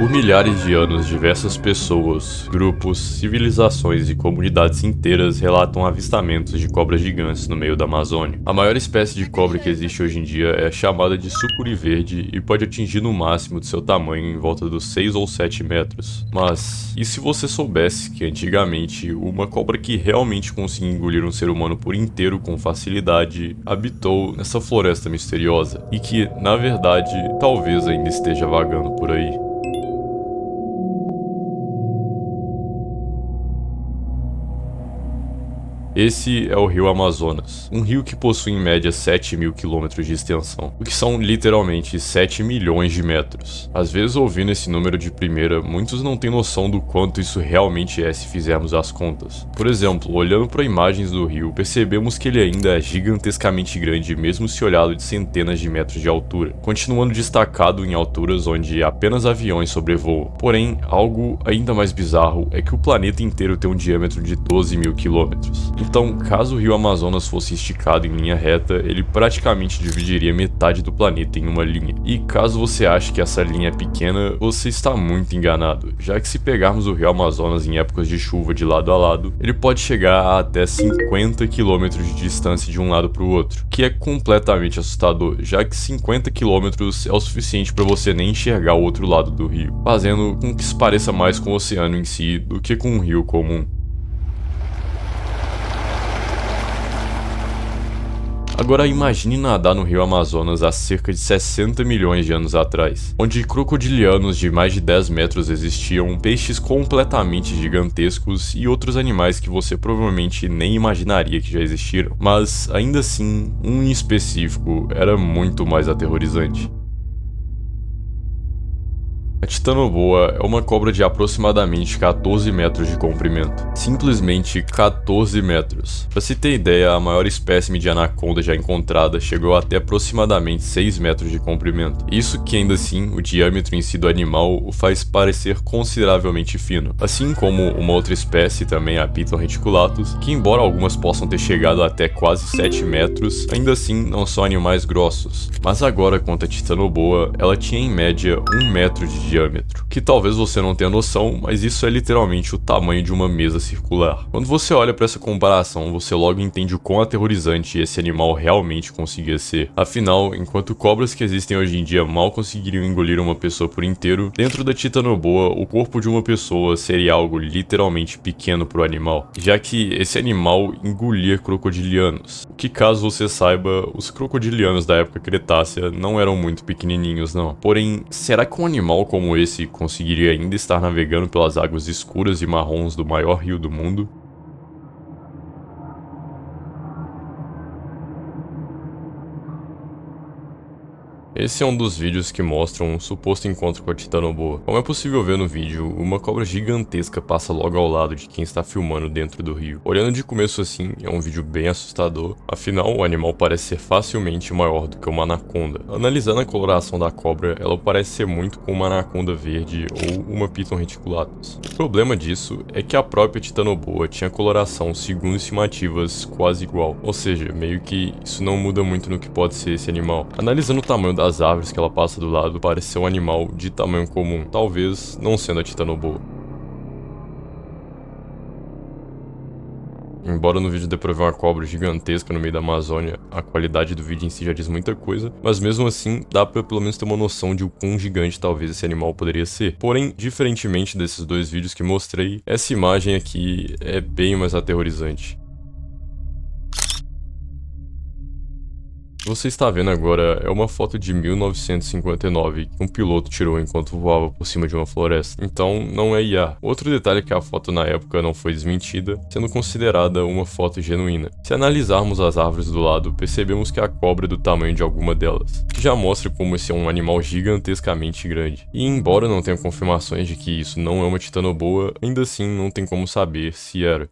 Por milhares de anos, diversas pessoas, grupos, civilizações e comunidades inteiras relatam avistamentos de cobras gigantes no meio da Amazônia. A maior espécie de cobra que existe hoje em dia é chamada de sucuri verde e pode atingir no máximo de seu tamanho em volta dos 6 ou 7 metros. Mas, e se você soubesse que antigamente uma cobra que realmente conseguia engolir um ser humano por inteiro com facilidade habitou nessa floresta misteriosa e que, na verdade, talvez ainda esteja vagando por aí? Esse é o rio Amazonas, um rio que possui em média 7.000 quilômetros de extensão, o que são literalmente 7 milhões de metros. Às vezes, ouvindo esse número de primeira, muitos não têm noção do quanto isso realmente é se fizermos as contas. Por exemplo, olhando para imagens do rio, percebemos que ele ainda é gigantescamente grande mesmo se olhado de centenas de metros de altura, continuando destacado em alturas onde apenas aviões sobrevoam. Porém, algo ainda mais bizarro é que o planeta inteiro tem um diâmetro de 12.000 quilômetros. Então, caso o rio Amazonas fosse esticado em linha reta, ele praticamente dividiria metade do planeta em uma linha. E caso você ache que essa linha é pequena, você está muito enganado, já que se pegarmos o rio Amazonas em épocas de chuva de lado a lado, ele pode chegar a até 50 km de distância de um lado para o outro, que é completamente assustador, já que 50 km é o suficiente para você nem enxergar o outro lado do rio, fazendo com que se pareça mais com o oceano em si do que com um rio comum. Agora imagine nadar no rio Amazonas há cerca de 60 milhões de anos atrás, onde crocodilianos de mais de 10 metros existiam, peixes completamente gigantescos e outros animais que você provavelmente nem imaginaria que já existiram, mas ainda assim, um em específico era muito mais aterrorizante. A titanoboa é uma cobra de aproximadamente 14 metros de comprimento. Simplesmente 14 metros. Para se ter ideia, a maior espécime de anaconda já encontrada chegou até aproximadamente 6 metros de comprimento. Isso que ainda assim, o diâmetro em si do animal o faz parecer consideravelmente fino. Assim como uma outra espécie, também a Piton reticulatus, que embora algumas possam ter chegado até quase 7 metros, ainda assim não são animais grossos. Mas agora, quanto à titanoboa, ela tinha em média 1 metro de diâmetro, que talvez você não tenha noção, mas isso é literalmente o tamanho de uma mesa circular. Quando você olha para essa comparação, você logo entende o quão aterrorizante esse animal realmente conseguia ser. Afinal, enquanto cobras que existem hoje em dia mal conseguiriam engolir uma pessoa por inteiro, dentro da titanoboa, o corpo de uma pessoa seria algo literalmente pequeno para o animal, já que esse animal engolia crocodilianos. O que, caso você saiba, os crocodilianos da época Cretácea não eram muito pequenininhos não. Porém, será que um animal como esse conseguiria ainda estar navegando pelas águas escuras e marrons do maior rio do mundo? Esse é um dos vídeos que mostram um suposto encontro com a titanoboa. Como é possível ver no vídeo, uma cobra gigantesca passa logo ao lado de quem está filmando dentro do rio. Olhando de começo assim, é um vídeo bem assustador, afinal o animal parece ser facilmente maior do que uma anaconda. Analisando a coloração da cobra, ela parece ser muito com uma anaconda verde ou uma Piton reticulatus. O problema disso é que a própria titanoboa tinha coloração, segundo estimativas, quase igual, ou seja, meio que isso não muda muito no que pode ser esse animal. Analisando o tamanho das árvores que ela passa do lado, parece ser um animal de tamanho comum, talvez não sendo a titanoboa. Embora no vídeo dê pra ver uma cobra gigantesca no meio da Amazônia, a qualidade do vídeo em si já diz muita coisa, mas mesmo assim dá pra pelo menos ter uma noção de o quão gigante talvez esse animal poderia ser. Porém, diferentemente desses dois vídeos que mostrei, essa imagem aqui é bem mais aterrorizante. O que você está vendo agora é uma foto de 1959 que um piloto tirou enquanto voava por cima de uma floresta, então não é IA. Outro detalhe é que a foto na época não foi desmentida, sendo considerada uma foto genuína. Se analisarmos as árvores do lado, percebemos que a cobra é do tamanho de alguma delas, que já mostra como esse é um animal gigantescamente grande. E embora não tenha confirmações de que isso não é uma titanoboa, ainda assim não tem como saber se era.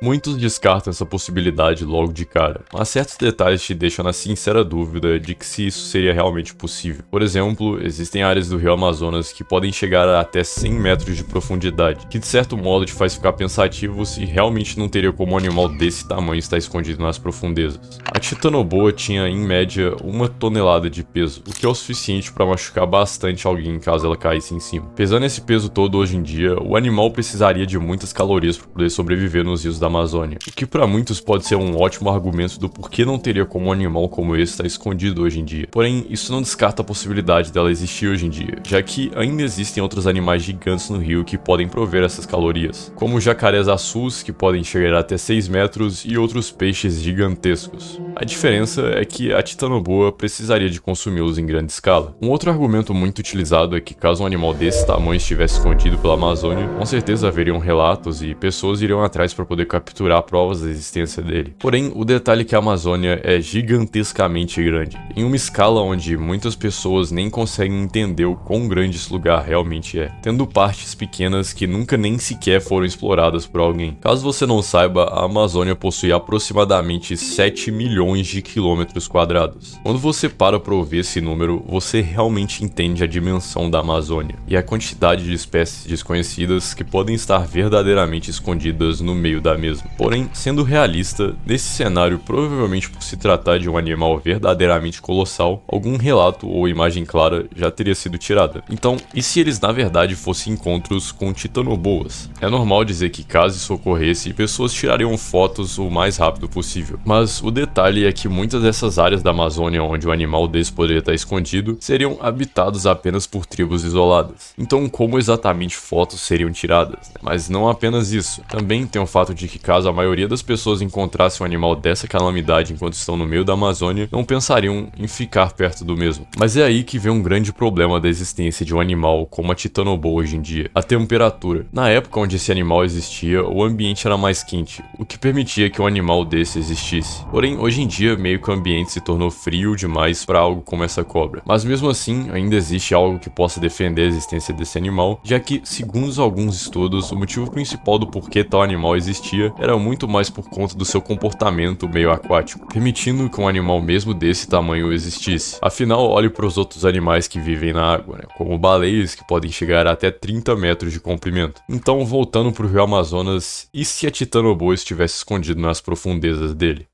Muitos descartam essa possibilidade logo de cara, mas certos detalhes te deixam na sincera dúvida de que se isso seria realmente possível. Por exemplo, existem áreas do rio Amazonas que podem chegar a até 100 metros de profundidade, que de certo modo te faz ficar pensativo se realmente não teria como um animal desse tamanho estar escondido nas profundezas. A titanoboa tinha em média 1 tonelada de peso, o que é o suficiente para machucar bastante alguém caso ela caísse em cima. Pesando esse peso todo hoje em dia, o animal precisaria de muitas calorias para poder sobreviver nos rios da Amazônia, o que para muitos pode ser um ótimo argumento do porquê não teria como um animal como esse estar escondido hoje em dia. Porém, isso não descarta a possibilidade dela existir hoje em dia, já que ainda existem outros animais gigantes no rio que podem prover essas calorias, como jacarés açus que podem chegar até 6 metros e outros peixes gigantescos. A diferença é que a titanoboa precisaria de consumi-los em grande escala. Um outro argumento muito utilizado é que caso um animal desse tamanho estivesse escondido pela Amazônia, com certeza haveriam relatos e pessoas iriam atrás para poder capturar provas da existência dele. Porém, o detalhe é que a Amazônia é gigantescamente grande, em uma escala onde muitas pessoas nem conseguem entender o quão grande esse lugar realmente é, tendo partes pequenas que nunca nem sequer foram exploradas por alguém. Caso você não saiba, a Amazônia possui aproximadamente 7 milhões de quilômetros quadrados. Quando você para ouvir esse número, você realmente entende a dimensão da Amazônia e a quantidade de espécies desconhecidas que podem estar verdadeiramente escondidas no meio da mesma. Porém, sendo realista, nesse cenário, provavelmente por se tratar de um animal verdadeiramente colossal, algum relato ou imagem clara já teria sido tirada. Então, e se eles na verdade fossem encontros com titanoboas? É normal dizer que caso isso ocorresse, pessoas tirariam fotos o mais rápido possível. Mas o detalhe é que muitas dessas áreas da Amazônia onde um animal desse poderia estar escondido seriam habitados apenas por tribos isoladas. Então, como exatamente fotos seriam tiradas? Mas não apenas isso. Também tem o fato de que caso a maioria das pessoas encontrasse um animal dessa calamidade enquanto estão no meio da Amazônia, não pensariam em ficar perto do mesmo. Mas é aí que vem um grande problema da existência de um animal como a titanoboa hoje em dia: a temperatura. Na época onde esse animal existia, o ambiente era mais quente, o que permitia que um animal desse existisse. Porém, hoje em dia, meio que o ambiente se tornou frio demais para algo como essa cobra. Mas mesmo assim, ainda existe algo que possa defender a existência desse animal, já que, segundo alguns estudos, o motivo principal do porquê tal animal existia era muito mais por conta do seu comportamento meio aquático, permitindo que um animal mesmo desse tamanho existisse. Afinal, olhe para os outros animais que vivem na água, como baleias que podem chegar a até 30 metros de comprimento. Então, voltando para o rio Amazonas, e se a titanoboa estivesse escondido nas profundezas dele?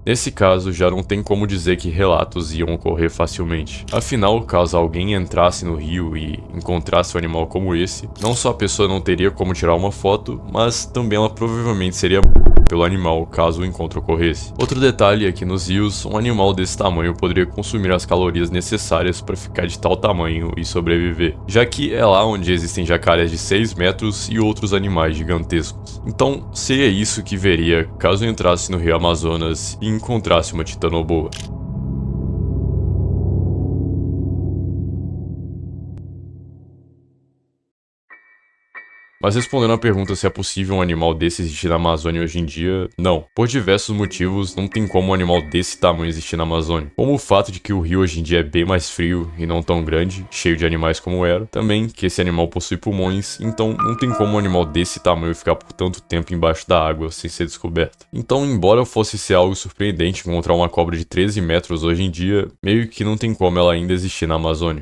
Nesse caso, já não tem como dizer que relatos iam ocorrer facilmente. Afinal, caso alguém entrasse no rio e encontrasse um animal como esse, não só a pessoa não teria como tirar uma foto, mas também ela provavelmente seria pelo animal caso o encontro ocorresse. Outro detalhe é que nos rios, um animal desse tamanho poderia consumir as calorias necessárias para ficar de tal tamanho e sobreviver, já que é lá onde existem jacarés de 6 metros e outros animais gigantescos. Então, seria isso que veria caso entrasse no rio Amazonas e encontrasse uma titanoboa. Mas respondendo à pergunta se é possível um animal desse existir na Amazônia hoje em dia, não. Por diversos motivos, não tem como um animal desse tamanho existir na Amazônia. Como o fato de que o rio hoje em dia é bem mais frio e não tão grande, cheio de animais como era. Também que esse animal possui pulmões, então não tem como um animal desse tamanho ficar por tanto tempo embaixo da água sem ser descoberto. Então, embora fosse ser algo surpreendente encontrar uma cobra de 13 metros hoje em dia, meio que não tem como ela ainda existir na Amazônia.